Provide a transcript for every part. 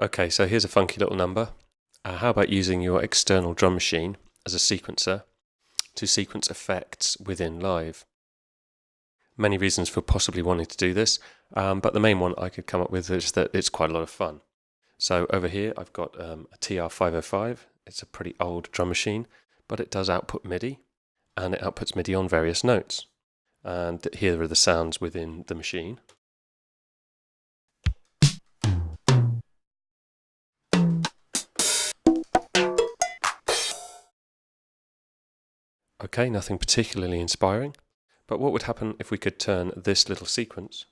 Okay, so here's a funky little number. How about using your external drum machine as a sequencer to sequence effects within Live? Many reasons for possibly wanting to do this, but the main one I could come up with is that it's quite a lot of fun. So over here I've got a TR-505. It's a pretty old drum machine, but it does output MIDI, and it outputs MIDI on various notes. And here are the sounds within the machine. Okay, nothing particularly inspiring, but what would happen if we could turn this little sequence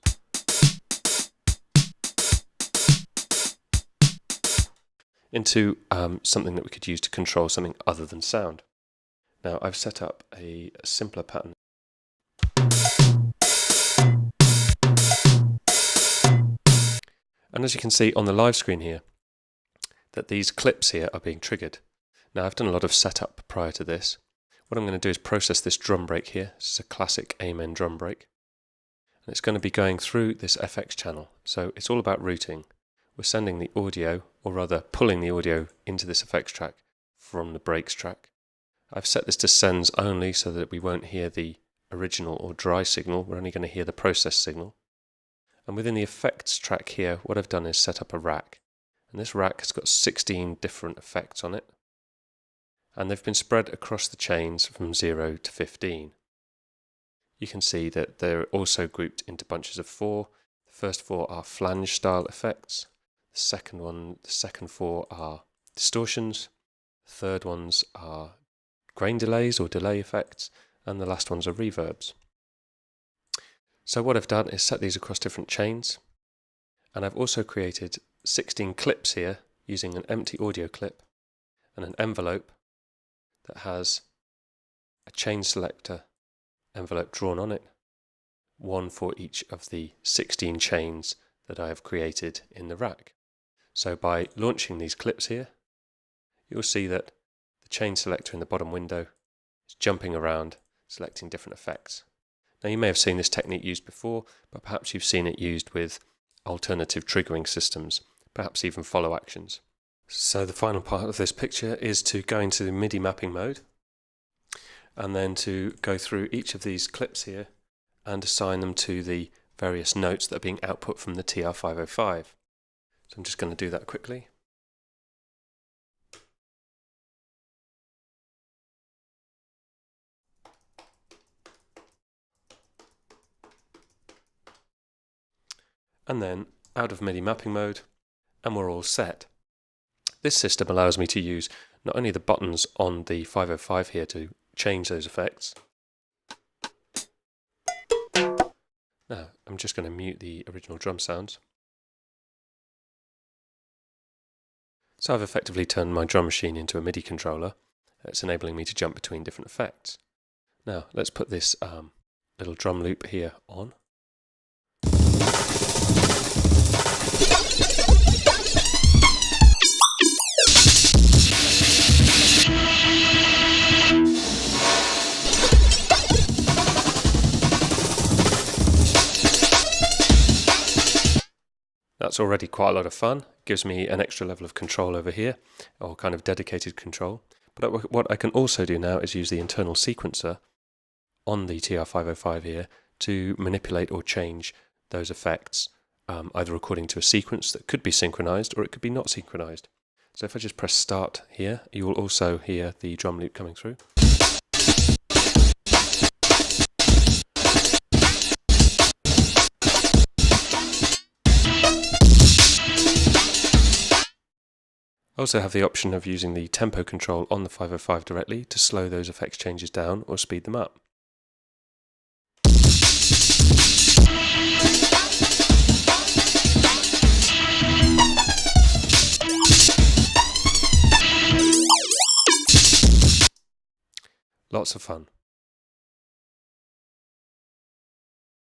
into something that we could use to control something other than sound? Now I've set up a simpler pattern. And as you can see on the live screen here, that these clips here are being triggered. Now I've done a lot of setup prior to this. What I'm going to do is process this drum break here. This is a classic Amen drum break. And it's going to be going through this FX channel. So it's all about routing. We're sending the audio, or rather pulling the audio into this effects track from the breaks track. I've set this to sends only so that we won't hear the original or dry signal. We're only going to hear the process signal. And within the effects track here, what I've done is set up a rack. And this rack has got 16 different effects on it. And they've been spread across the chains from 0 to 15. You can see that they're also grouped into bunches of 4. The first 4 are flange style effects. The second 4 are distortions. The third ones are grain delays or delay effects. And the last ones are reverbs. So what I've done is set these across different chains. And I've also created 16 clips here using an empty audio clip and an envelope that has a chain selector envelope drawn on it, one for each of the 16 chains that I have created in the rack. So by launching these clips here, you'll see that the chain selector in the bottom window is jumping around, selecting different effects. Now you may have seen this technique used before, but perhaps you've seen it used with alternative triggering systems, perhaps even follow actions. So the final part of this picture is to go into the MIDI mapping mode and then to go through each of these clips here and assign them to the various notes that are being output from the TR-505. So I'm just going to do that quickly. And then out of MIDI mapping mode, and we're all set. This system allows me to use not only the buttons on the 505 here to change those effects. Now I'm just going to mute the original drum sounds. So I've effectively turned my drum machine into a MIDI controller. It's enabling me to jump between different effects. Now let's put this little drum loop here on. That's already quite a lot of fun. Gives me an extra level of control over here, or kind of dedicated control. But what I can also do now is use the internal sequencer on the TR-505 here to manipulate or change those effects, either according to a sequence that could be synchronized or it could be not synchronized. So if I just press start here, you will also hear the drum loop coming through. I also have the option of using the tempo control on the 505 directly to slow those effects changes down or speed them up. Lots of fun.